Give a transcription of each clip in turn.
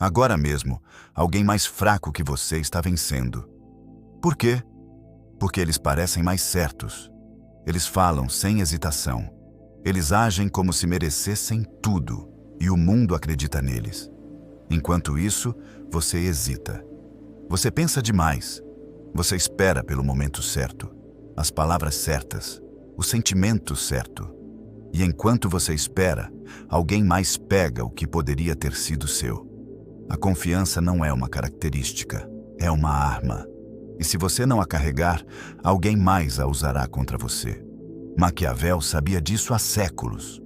Agora mesmo, alguém mais fraco que você está vencendo. Por quê? Porque eles parecem mais certos. Eles falam sem hesitação. Eles agem como se merecessem tudo, e o mundo acredita neles. Enquanto isso, você hesita. Você pensa demais. Você espera pelo momento certo, as palavras certas, o sentimento certo. E enquanto você espera, alguém mais pega o que poderia ter sido seu. A confiança não é uma característica, é uma arma. E se você não a carregar, alguém mais a usará contra você. Maquiavel sabia disso há séculos.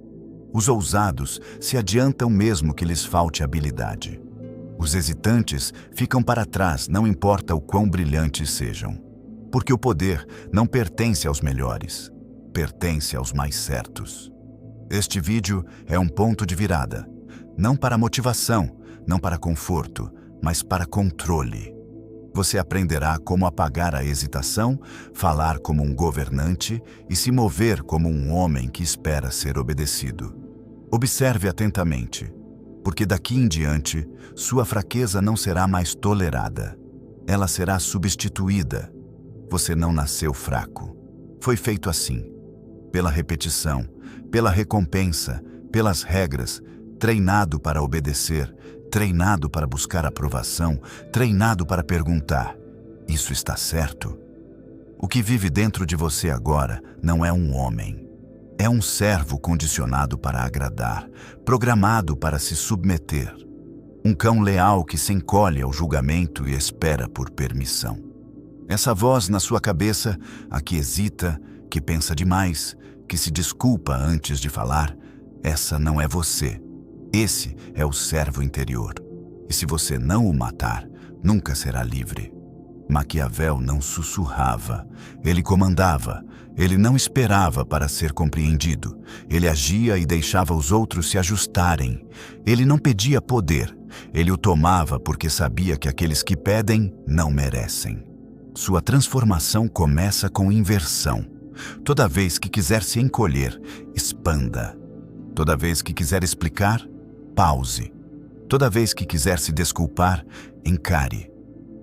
Os ousados se adiantam mesmo que lhes falte habilidade. Os hesitantes ficam para trás, não importa o quão brilhantes sejam. Porque o poder não pertence aos melhores, pertence aos mais certos. Este vídeo é um ponto de virada, não para motivação, não para conforto, mas para controle. Você aprenderá como apagar a hesitação, falar como um governante e se mover como um homem que espera ser obedecido. Observe atentamente, porque daqui em diante, sua fraqueza não será mais tolerada. Ela será substituída. Você não nasceu fraco. Foi feito assim, pela repetição, pela recompensa, pelas regras, treinado para obedecer, treinado para buscar aprovação, treinado para perguntar: isso está certo? O que vive dentro de você agora não é um homem. É um servo condicionado para agradar, programado para se submeter. Um cão leal que se encolhe ao julgamento e espera por permissão. Essa voz na sua cabeça, a que hesita, que pensa demais, que se desculpa antes de falar, essa não é você. Esse é o servo interior. E se você não o matar, nunca será livre. Maquiavel não sussurrava, ele comandava, ele não esperava para ser compreendido, ele agia e deixava os outros se ajustarem. Ele não pedia poder, ele o tomava porque sabia que aqueles que pedem não merecem. Sua transformação começa com inversão. Toda vez que quiser se encolher, expanda. Toda vez que quiser explicar, pause. Toda vez que quiser se desculpar, encare.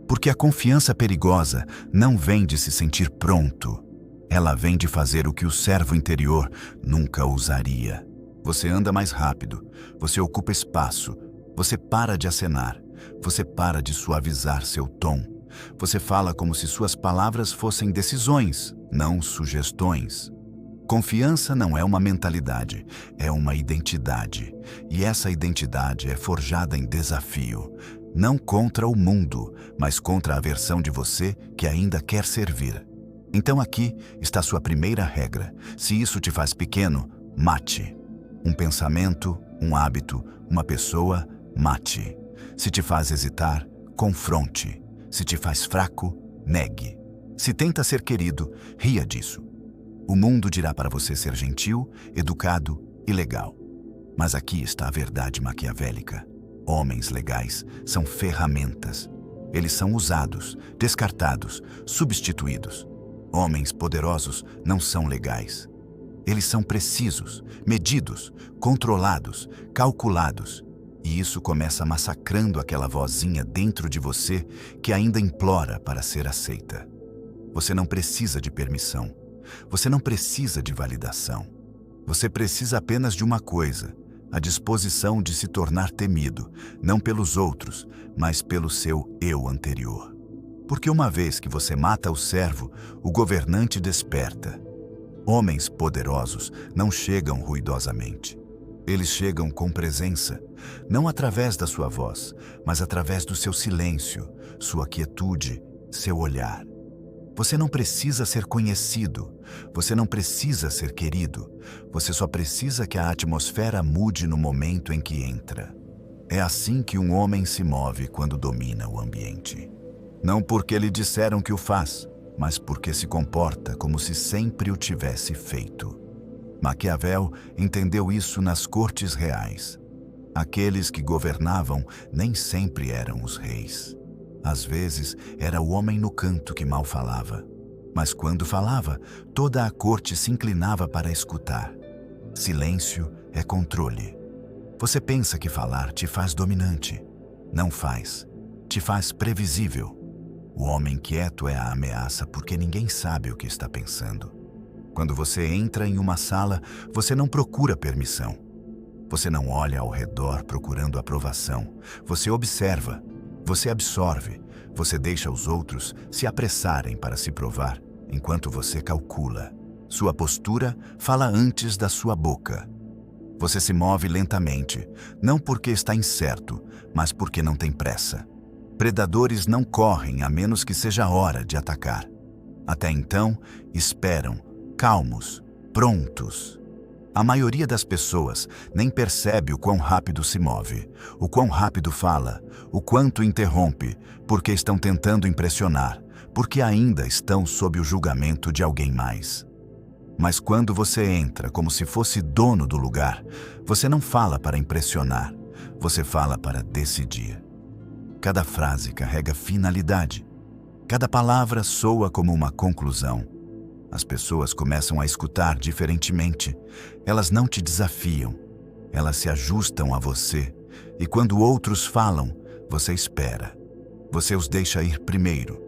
Porque a confiança perigosa não vem de se sentir pronto. Ela vem de fazer o que o servo interior nunca ousaria. Você anda mais rápido, você ocupa espaço, você para de acenar, você para de suavizar seu tom. Você fala como se suas palavras fossem decisões, não sugestões. Confiança não é uma mentalidade, é uma identidade. E essa identidade é forjada em desafio. Não contra o mundo, mas contra a versão de você que ainda quer servir. Então aqui está sua primeira regra. Se isso te faz pequeno, mate. Um pensamento, um hábito, uma pessoa, mate. Se te faz hesitar, confronte. Se te faz fraco, negue. Se tenta ser querido, ria disso. O mundo dirá para você ser gentil, educado e legal. Mas aqui está a verdade maquiavélica. Homens legais são ferramentas. Eles são usados, descartados, substituídos. Homens poderosos não são legais. Eles são precisos, medidos, controlados, calculados. E isso começa massacrando aquela vozinha dentro de você que ainda implora para ser aceita. Você não precisa de permissão. Você não precisa de validação. Você precisa apenas de uma coisa: a disposição de se tornar temido, não pelos outros, mas pelo seu eu anterior. Porque uma vez que você mata o servo, o governante desperta. Homens poderosos não chegam ruidosamente. Eles chegam com presença, não através da sua voz, mas através do seu silêncio, sua quietude, seu olhar. Você não precisa ser conhecido, você não precisa ser querido, você só precisa que a atmosfera mude no momento em que entra. É assim que um homem se move quando domina o ambiente. Não porque lhe disseram que o faz, mas porque se comporta como se sempre o tivesse feito. Maquiavel entendeu isso nas cortes reais. Aqueles que governavam nem sempre eram os reis. Às vezes, era o homem no canto que mal falava. Mas quando falava, toda a corte se inclinava para escutar. Silêncio é controle. Você pensa que falar te faz dominante. Não faz. Te faz previsível. O homem quieto é a ameaça porque ninguém sabe o que está pensando. Quando você entra em uma sala, você não procura permissão. Você não olha ao redor procurando aprovação. Você observa, você absorve, você deixa os outros se apressarem para se provar, enquanto você calcula. Sua postura fala antes da sua boca. Você se move lentamente, não porque está incerto, mas porque não tem pressa. Predadores não correm a menos que seja hora de atacar. Até então, esperam, calmos, prontos. A maioria das pessoas nem percebe o quão rápido se move, o quão rápido fala, o quanto interrompe, porque estão tentando impressionar, porque ainda estão sob o julgamento de alguém mais. Mas quando você entra como se fosse dono do lugar, você não fala para impressionar, você fala para decidir. Cada frase carrega finalidade. Cada palavra soa como uma conclusão. As pessoas começam a escutar diferentemente. Elas não te desafiam. Elas se ajustam a você. E quando outros falam, você espera. Você os deixa ir primeiro.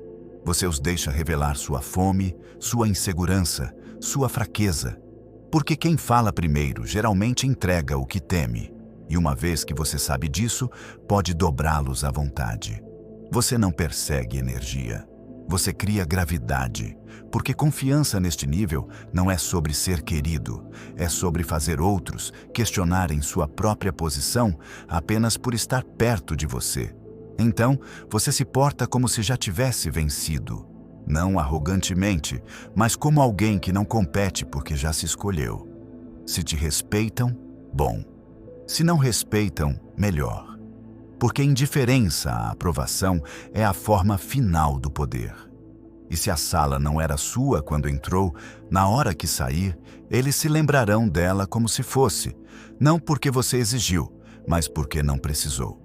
Você os deixa revelar sua fome, sua insegurança, sua fraqueza. Porque quem fala primeiro geralmente entrega o que teme. E uma vez que você sabe disso, pode dobrá-los à vontade. Você não persegue energia. Você cria gravidade, porque confiança neste nível não é sobre ser querido, é sobre fazer outros questionarem sua própria posição apenas por estar perto de você. Então, você se porta como se já tivesse vencido, não arrogantemente, mas como alguém que não compete porque já se escolheu. Se te respeitam, bom. Se não respeitam, melhor. Porque indiferença à aprovação é a forma final do poder. E se a sala não era sua quando entrou, na hora que sair, eles se lembrarão dela como se fosse, não porque você exigiu, mas porque não precisou.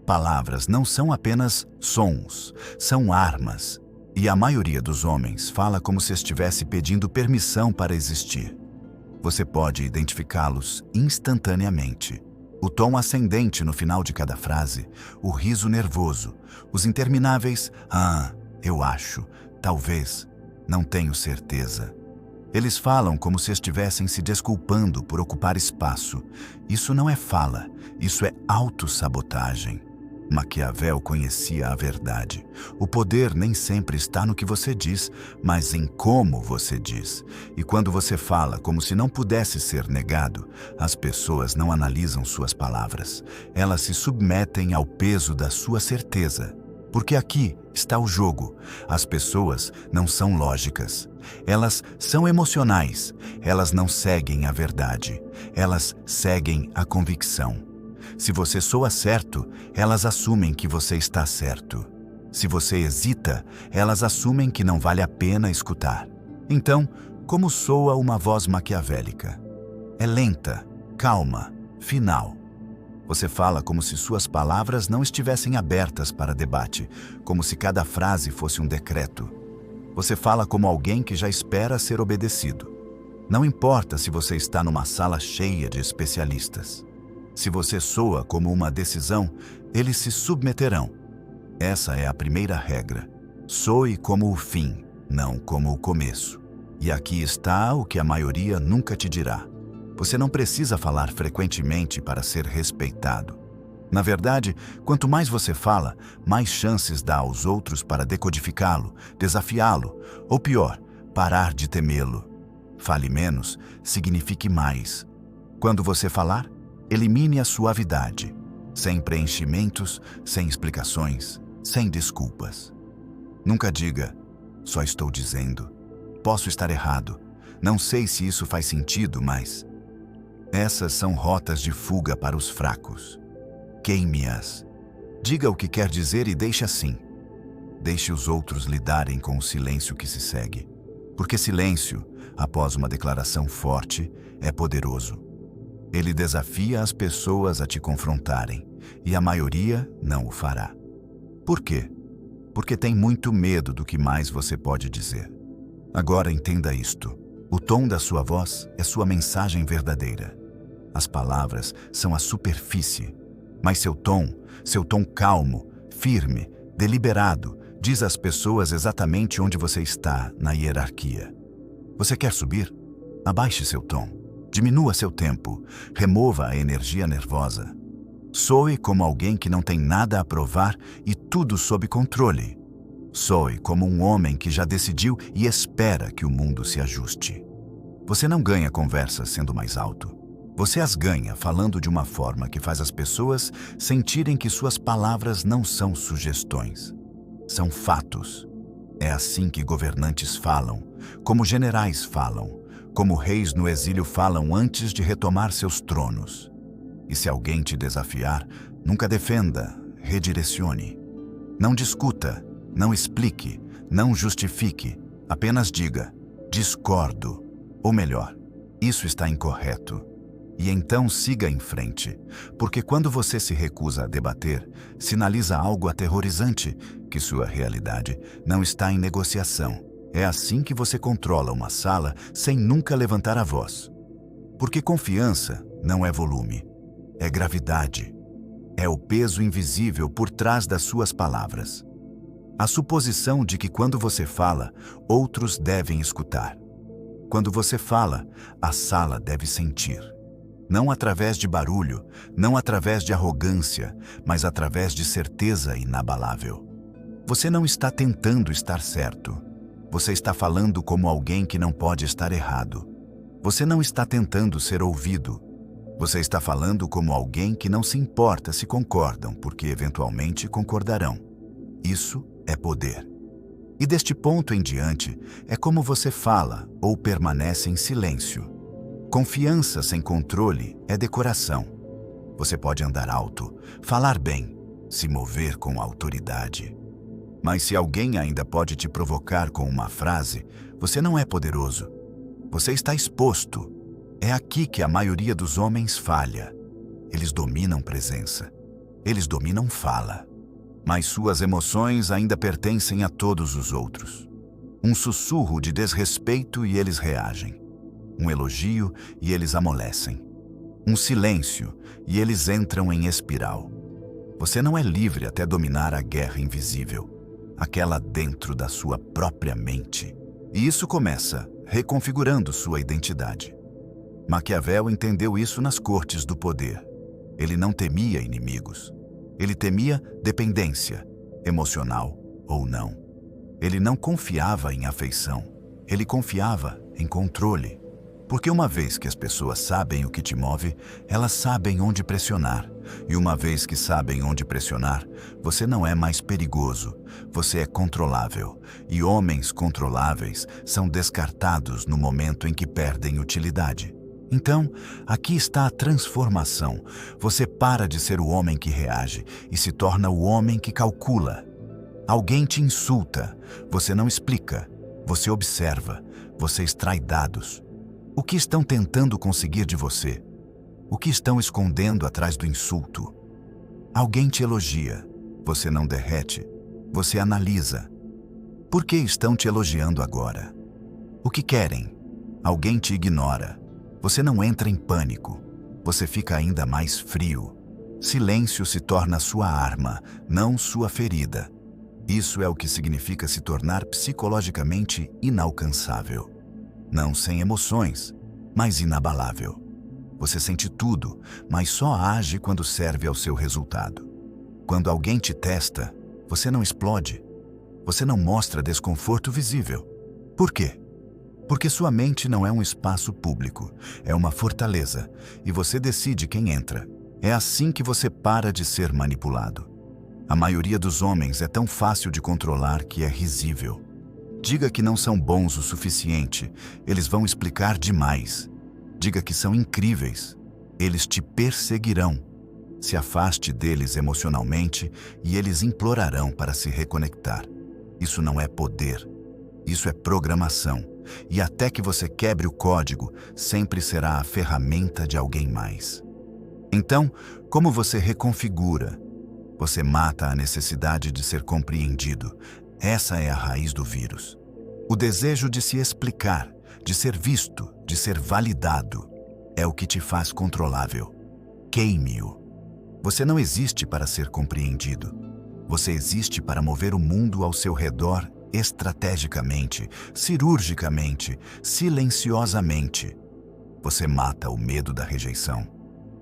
Palavras não são apenas sons, são armas. E a maioria dos homens fala como se estivesse pedindo permissão para existir. Você pode identificá-los instantaneamente. O tom ascendente no final de cada frase, o riso nervoso, os intermináveis eu acho, talvez, não tenho certeza. Eles falam como se estivessem se desculpando por ocupar espaço. Isso não é fala, isso é autossabotagem. Maquiavel conhecia a verdade. O poder nem sempre está no que você diz, mas em como você diz. E quando você fala como se não pudesse ser negado, as pessoas não analisam suas palavras. Elas se submetem ao peso da sua certeza. Porque aqui está o jogo. As pessoas não são lógicas. Elas são emocionais. Elas não seguem a verdade. Elas seguem a convicção. Se você soa certo, elas assumem que você está certo. Se você hesita, elas assumem que não vale a pena escutar. Então, como soa uma voz maquiavélica? É lenta, calma, final. Você fala como se suas palavras não estivessem abertas para debate, como se cada frase fosse um decreto. Você fala como alguém que já espera ser obedecido. Não importa se você está numa sala cheia de especialistas. Se você soa como uma decisão, eles se submeterão. Essa é a primeira regra. Soe como o fim, não como o começo. E aqui está o que a maioria nunca te dirá. Você não precisa falar frequentemente para ser respeitado. Na verdade, quanto mais você fala, mais chances dá aos outros para decodificá-lo, desafiá-lo, ou pior, parar de temê-lo. Fale menos, signifique mais. Quando você falar, elimine a suavidade, sem preenchimentos, sem explicações, sem desculpas. Nunca diga, só estou dizendo. Posso estar errado. Não sei se isso faz sentido, mas... Essas são rotas de fuga para os fracos. Queime-as. Diga o que quer dizer e deixe assim. Deixe os outros lidarem com o silêncio que se segue. Porque silêncio, após uma declaração forte, é poderoso. Ele desafia as pessoas a te confrontarem, e a maioria não o fará. Por quê? Porque tem muito medo do que mais você pode dizer. Agora entenda isto. O tom da sua voz é sua mensagem verdadeira. As palavras são a superfície, mas seu tom, seu tom calmo, firme, deliberado, diz às pessoas exatamente onde você está na hierarquia. Você quer subir? Abaixe seu tom, diminua seu tempo, remova a energia nervosa. Soe como alguém que não tem nada a provar e tudo sob controle. Soe como um homem que já decidiu e espera que o mundo se ajuste. Você não ganha conversas sendo mais alto. Você as ganha falando de uma forma que faz as pessoas sentirem que suas palavras não são sugestões. São fatos. É assim que governantes falam, como generais falam, como reis no exílio falam antes de retomar seus tronos. E se alguém te desafiar, nunca defenda, redirecione. Não discuta, não explique, não justifique, apenas diga, discordo. Ou melhor, isso está incorreto. E então siga em frente, porque quando você se recusa a debater, sinaliza algo aterrorizante, que sua realidade não está em negociação. É assim que você controla uma sala sem nunca levantar a voz. Porque confiança não é volume, é gravidade. É o peso invisível por trás das suas palavras. A suposição de que quando você fala, outros devem escutar. Quando você fala, a sala deve sentir. Não através de barulho, não através de arrogância, mas através de certeza inabalável. Você não está tentando estar certo. Você está falando como alguém que não pode estar errado. Você não está tentando ser ouvido. Você está falando como alguém que não se importa se concordam, porque eventualmente concordarão. Isso é poder. E deste ponto em diante, é como você fala ou permanece em silêncio. Confiança sem controle é decoração. Você pode andar alto, falar bem, se mover com autoridade. Mas se alguém ainda pode te provocar com uma frase, você não é poderoso. Você está exposto. É aqui que a maioria dos homens falha. Eles dominam presença. Eles dominam fala. Mas suas emoções ainda pertencem a todos os outros. Um sussurro de desrespeito e eles reagem. Um elogio e eles amolecem. Um silêncio e eles entram em espiral. Você não é livre até dominar a guerra invisível, aquela dentro da sua própria mente. E isso começa reconfigurando sua identidade. Maquiavel entendeu isso nas cortes do poder. Ele não temia inimigos. Ele temia dependência, emocional ou não. Ele não confiava em afeição. Ele confiava em controle. Porque uma vez que as pessoas sabem o que te move, elas sabem onde pressionar. E uma vez que sabem onde pressionar, você não é mais perigoso, você é controlável. E homens controláveis são descartados no momento em que perdem utilidade. Então, aqui está a transformação. Você para de ser o homem que reage e se torna o homem que calcula. Alguém te insulta, você não explica, você observa, você extrai dados. O que estão tentando conseguir de você? O que estão escondendo atrás do insulto? Alguém te elogia, você não derrete, você analisa. Por que estão te elogiando agora? O que querem? Alguém te ignora. Você não entra em pânico, você fica ainda mais frio. Silêncio se torna sua arma, não sua ferida. Isso é o que significa se tornar psicologicamente inalcançável. Não sem emoções, mas inabalável. Você sente tudo, mas só age quando serve ao seu resultado. Quando alguém te testa, você não explode. Você não mostra desconforto visível. Por quê? Porque sua mente não é um espaço público, é uma fortaleza, e você decide quem entra. É assim que você para de ser manipulado. A maioria dos homens é tão fácil de controlar que é risível. Diga que não são bons o suficiente, eles vão explicar demais. Diga que são incríveis, eles te perseguirão. Se afaste deles emocionalmente e eles implorarão para se reconectar. Isso não é poder, isso é programação. E até que você quebre o código, sempre será a ferramenta de alguém mais. Então, como você reconfigura? Você mata a necessidade de ser compreendido. Essa é a raiz do vírus. O desejo de se explicar, de ser visto, de ser validado, é o que te faz controlável. Queime-o. Você não existe para ser compreendido. Você existe para mover o mundo ao seu redor estrategicamente, cirurgicamente, silenciosamente. Você mata o medo da rejeição.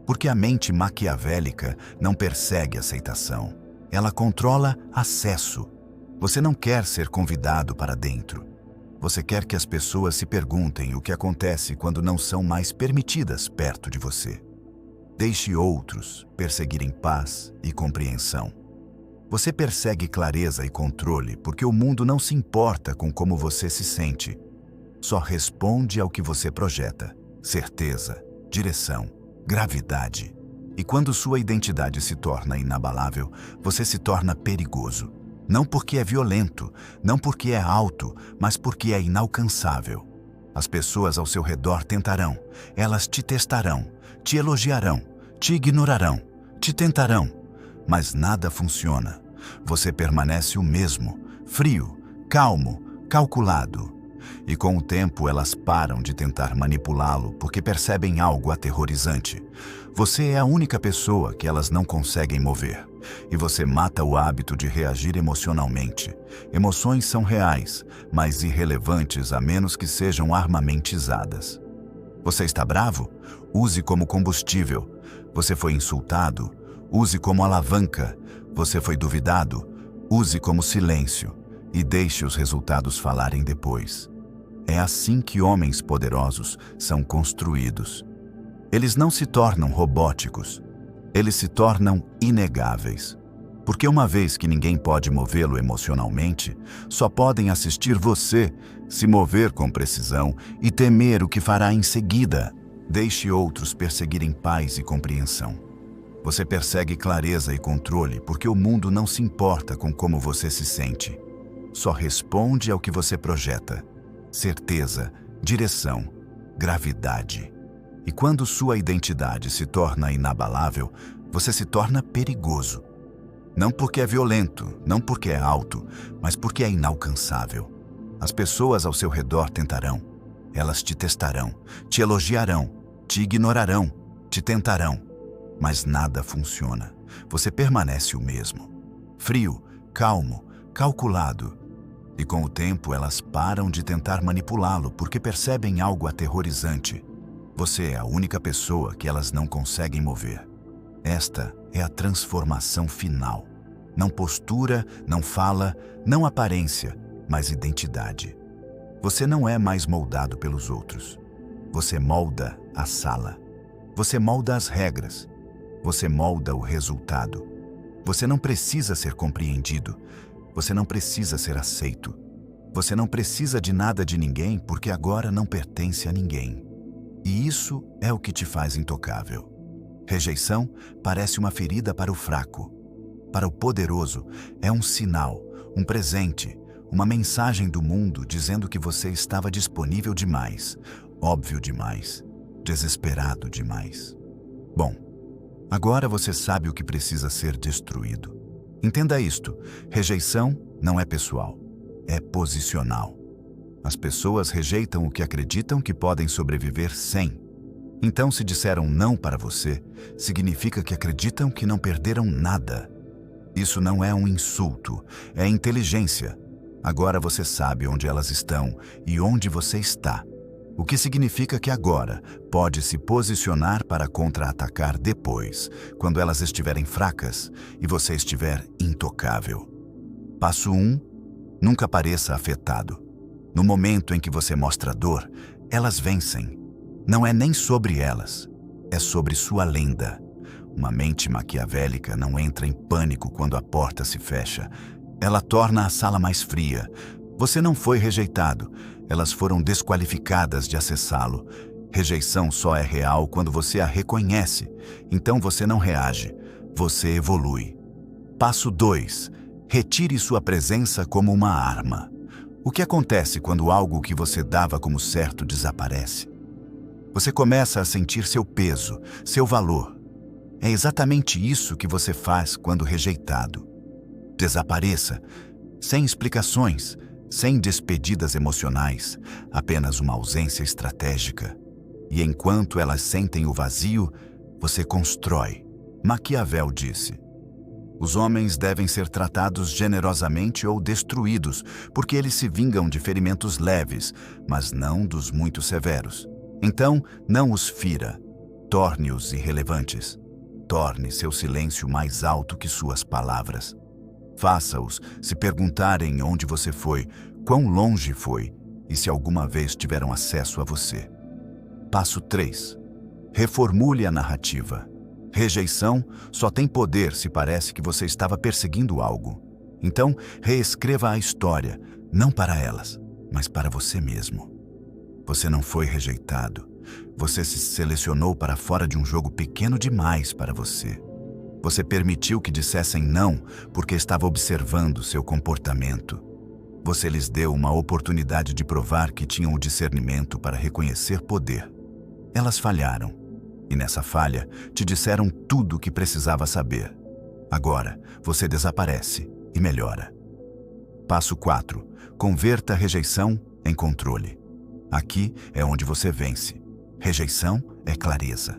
Porque a mente maquiavélica não persegue aceitação. Ela controla acesso. Você não quer ser convidado para dentro. Você quer que as pessoas se perguntem o que acontece quando não são mais permitidas perto de você. Deixe outros perseguirem paz e compreensão. Você persegue clareza e controle porque o mundo não se importa com como você se sente. Só responde ao que você projeta. Certeza, direção, gravidade. E quando sua identidade se torna inabalável, você se torna perigoso. Não porque é violento, não porque é alto, mas porque é inalcançável. As pessoas ao seu redor tentarão, elas te testarão, te elogiarão, te ignorarão, te tentarão, mas nada funciona. Você permanece o mesmo, frio, calmo, calculado. E com o tempo elas param de tentar manipulá-lo porque percebem algo aterrorizante. Você é a única pessoa que elas não conseguem mover. E você mata o hábito de reagir emocionalmente. Emoções são reais, mas irrelevantes a menos que sejam armamentizadas. Você está bravo? Use como combustível. Você foi insultado? Use como alavanca. Você foi duvidado? Use como silêncio. E deixe os resultados falarem depois. É assim que homens poderosos são construídos. Eles não se tornam robóticos. Eles se tornam inegáveis. Porque uma vez que ninguém pode movê-lo emocionalmente, só podem assistir você se mover com precisão e temer o que fará em seguida. Deixe outros perseguirem paz e compreensão. Você persegue clareza e controle porque o mundo não se importa com como você se sente. Só responde ao que você projeta. Certeza, direção, gravidade. E quando sua identidade se torna inabalável, você se torna perigoso. Não porque é violento, não porque é alto, mas porque é inalcançável. As pessoas ao seu redor tentarão. Elas te testarão, te elogiarão, te ignorarão, te tentarão. Mas nada funciona. Você permanece o mesmo. Frio, calmo, calculado. E com o tempo elas param de tentar manipulá-lo porque percebem algo aterrorizante. Você é a única pessoa que elas não conseguem mover. Esta é a transformação final. Não postura, não fala, não aparência, mas identidade. Você não é mais moldado pelos outros. Você molda a sala. Você molda as regras. Você molda o resultado. Você não precisa ser compreendido. Você não precisa ser aceito. Você não precisa de nada de ninguém porque agora não pertence a ninguém. E isso é o que te faz intocável. Rejeição parece uma ferida para o fraco. Para o poderoso, é um sinal, um presente, uma mensagem do mundo dizendo que você estava disponível demais, óbvio demais, desesperado demais. Bom, agora você sabe o que precisa ser destruído. Entenda isto: rejeição não é pessoal, é posicional. As pessoas rejeitam o que acreditam que podem sobreviver sem. Então, se disseram não para você, significa que acreditam que não perderam nada. Isso não é um insulto, é inteligência. Agora você sabe onde elas estão e onde você está. O que significa que agora pode se posicionar para contra-atacar depois, quando elas estiverem fracas e você estiver intocável. Passo 1. Nunca pareça afetado. No momento em que você mostra dor, elas vencem. Não é nem sobre elas, é sobre sua lenda. Uma mente maquiavélica não entra em pânico quando a porta se fecha. Ela torna a sala mais fria. Você não foi rejeitado, elas foram desqualificadas de acessá-lo. Rejeição só é real quando você a reconhece. Então você não reage, você evolui. Passo 2. Retire sua presença como uma arma. O que acontece quando algo que você dava como certo desaparece? Você começa a sentir seu peso, seu valor. É exatamente isso que você faz quando rejeitado. Desapareça, sem explicações, sem despedidas emocionais, apenas uma ausência estratégica. E enquanto elas sentem o vazio, você constrói. Maquiavel disse: os homens devem ser tratados generosamente ou destruídos, porque eles se vingam de ferimentos leves, mas não dos muito severos. Então, não os fira, torne-os irrelevantes. Torne seu silêncio mais alto que suas palavras. Faça-os se perguntarem onde você foi, quão longe foi e se alguma vez tiveram acesso a você. Passo 3. Reformule a narrativa. Rejeição só tem poder se parece que você estava perseguindo algo. Então, reescreva a história, não para elas, mas para você mesmo. Você não foi rejeitado. Você se selecionou para fora de um jogo pequeno demais para você. Você permitiu que dissessem não porque estava observando seu comportamento. Você lhes deu uma oportunidade de provar que tinham o discernimento para reconhecer poder. Elas falharam. E nessa falha, te disseram tudo o que precisava saber. Agora, você desaparece e melhora. Passo 4. Converta a rejeição em controle. Aqui é onde você vence. Rejeição é clareza.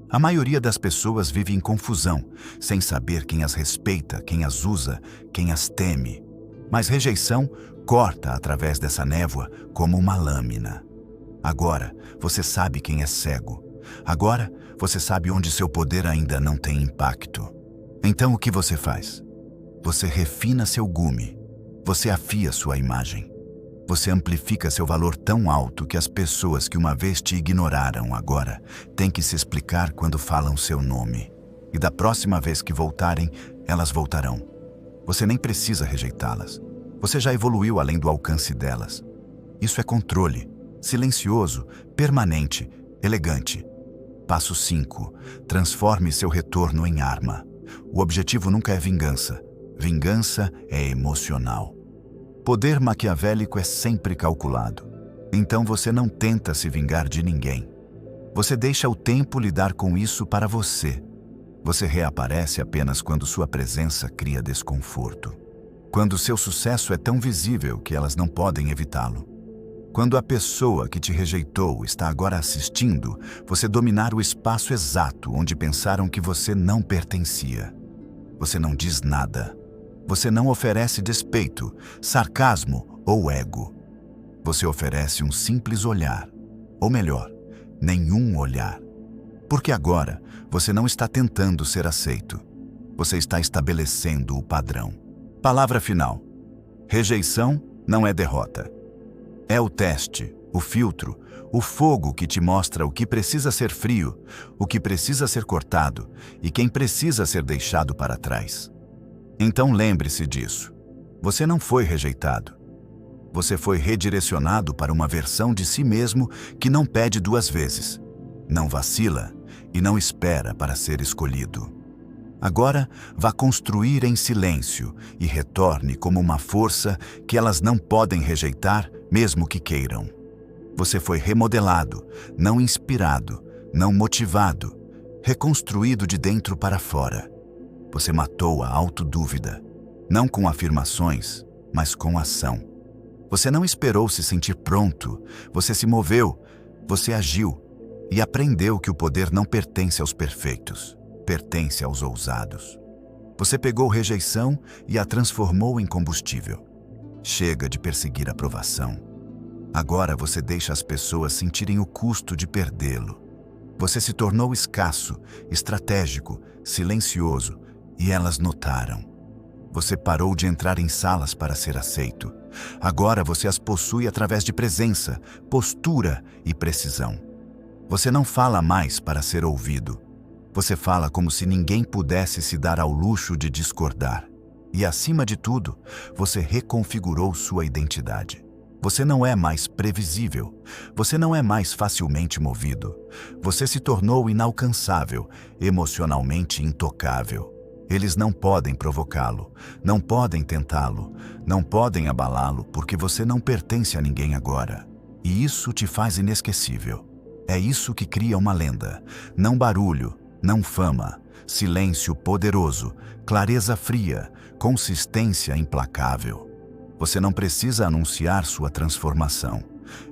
A maioria das pessoas vive em confusão, sem saber quem as respeita, quem as usa, quem as teme. Mas rejeição corta através dessa névoa como uma lâmina. Agora, você sabe quem é cego. Agora, você sabe onde seu poder ainda não tem impacto. Então, o que você faz? Você refina seu gume. Você afia sua imagem. Você amplifica seu valor tão alto que as pessoas que uma vez te ignoraram agora têm que se explicar quando falam seu nome. E da próxima vez que voltarem, elas voltarão. Você nem precisa rejeitá-las. Você já evoluiu além do alcance delas. Isso é controle, silencioso, permanente, elegante. Passo 5. Transforme seu retorno em arma. O objetivo nunca é vingança. Vingança é emocional. Poder maquiavélico é sempre calculado. Então você não tenta se vingar de ninguém. Você deixa o tempo lidar com isso para você. Você reaparece apenas quando sua presença cria desconforto. Quando seu sucesso é tão visível que elas não podem evitá-lo. Quando a pessoa que te rejeitou está agora assistindo, você dominar o espaço exato onde pensaram que você não pertencia. Você não diz nada. Você não oferece despeito, sarcasmo ou ego. Você oferece um simples olhar. Ou melhor, nenhum olhar. Porque agora você não está tentando ser aceito. Você está estabelecendo o padrão. Palavra final. Rejeição não é derrota. É o teste, o filtro, o fogo que te mostra o que precisa ser frio, o que precisa ser cortado e quem precisa ser deixado para trás. Então lembre-se disso. Você não foi rejeitado. Você foi redirecionado para uma versão de si mesmo que não pede duas vezes, não vacila e não espera para ser escolhido. Agora, vá construir em silêncio e retorne como uma força que elas não podem rejeitar, mesmo que queiram. Você foi remodelado, não inspirado, não motivado, reconstruído de dentro para fora. Você matou a autodúvida, não com afirmações, mas com ação. Você não esperou se sentir pronto, você se moveu, você agiu e aprendeu que o poder não pertence aos perfeitos. Pertence aos ousados. Você pegou rejeição e a transformou em combustível. Chega de perseguir aprovação. Agora você deixa as pessoas sentirem o custo de perdê-lo. Você se tornou escasso, estratégico, silencioso, e elas notaram. Você parou de entrar em salas para ser aceito. Agora você as possui através de presença, postura e precisão. Você não fala mais para ser ouvido. Você fala como se ninguém pudesse se dar ao luxo de discordar. E, acima de tudo, você reconfigurou sua identidade. Você não é mais previsível. Você não é mais facilmente movido. Você se tornou inalcançável, emocionalmente intocável. Eles não podem provocá-lo, não podem tentá-lo, não podem abalá-lo porque você não pertence a ninguém agora. E isso te faz inesquecível. É isso que cria uma lenda. Não barulho, não fama, silêncio poderoso, clareza fria, consistência implacável. Você não precisa anunciar sua transformação.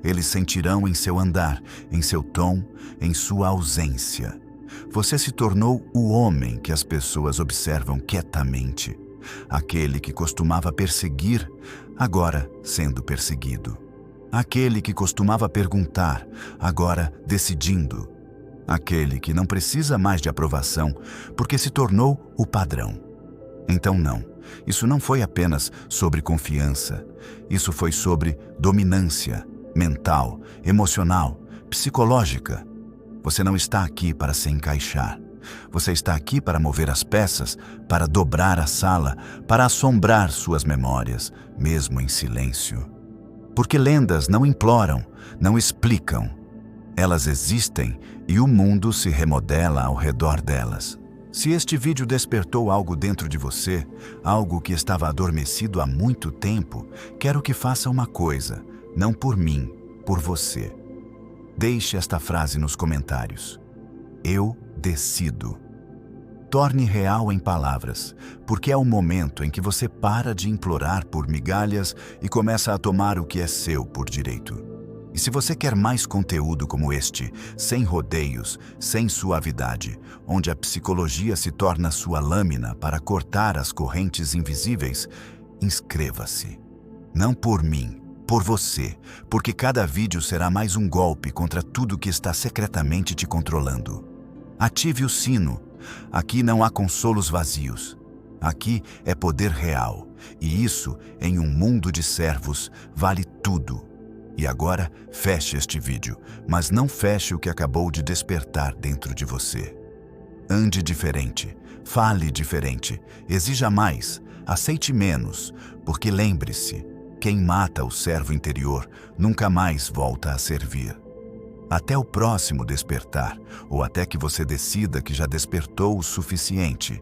Eles sentirão em seu andar, em seu tom, em sua ausência. Você se tornou o homem que as pessoas observam quietamente. Aquele que costumava perseguir, agora sendo perseguido. Aquele que costumava perguntar, agora decidindo. Aquele que não precisa mais de aprovação, porque se tornou o padrão. Então não, isso não foi apenas sobre confiança. Isso foi sobre dominância mental, emocional, psicológica. Você não está aqui para se encaixar. Você está aqui para mover as peças, para dobrar a sala, para assombrar suas memórias, mesmo em silêncio. Porque lendas não imploram, não explicam. Elas existem e o mundo se remodela ao redor delas. Se este vídeo despertou algo dentro de você, algo que estava adormecido há muito tempo, quero que faça uma coisa, não por mim, por você. Deixe esta frase nos comentários. Eu decido. Torne real em palavras, porque é o momento em que você para de implorar por migalhas e começa a tomar o que é seu por direito. E se você quer mais conteúdo como este, sem rodeios, sem suavidade, onde a psicologia se torna sua lâmina para cortar as correntes invisíveis, inscreva-se. Não por mim, por você, porque cada vídeo será mais um golpe contra tudo que está secretamente te controlando. Ative o sino. Aqui não há consolos vazios. Aqui é poder real. E isso, em um mundo de servos, vale tudo. E agora, feche este vídeo, mas não feche o que acabou de despertar dentro de você. Ande diferente, fale diferente, exija mais, aceite menos, porque lembre-se, quem mata o servo interior nunca mais volta a servir. Até o próximo despertar, ou até que você decida que já despertou o suficiente.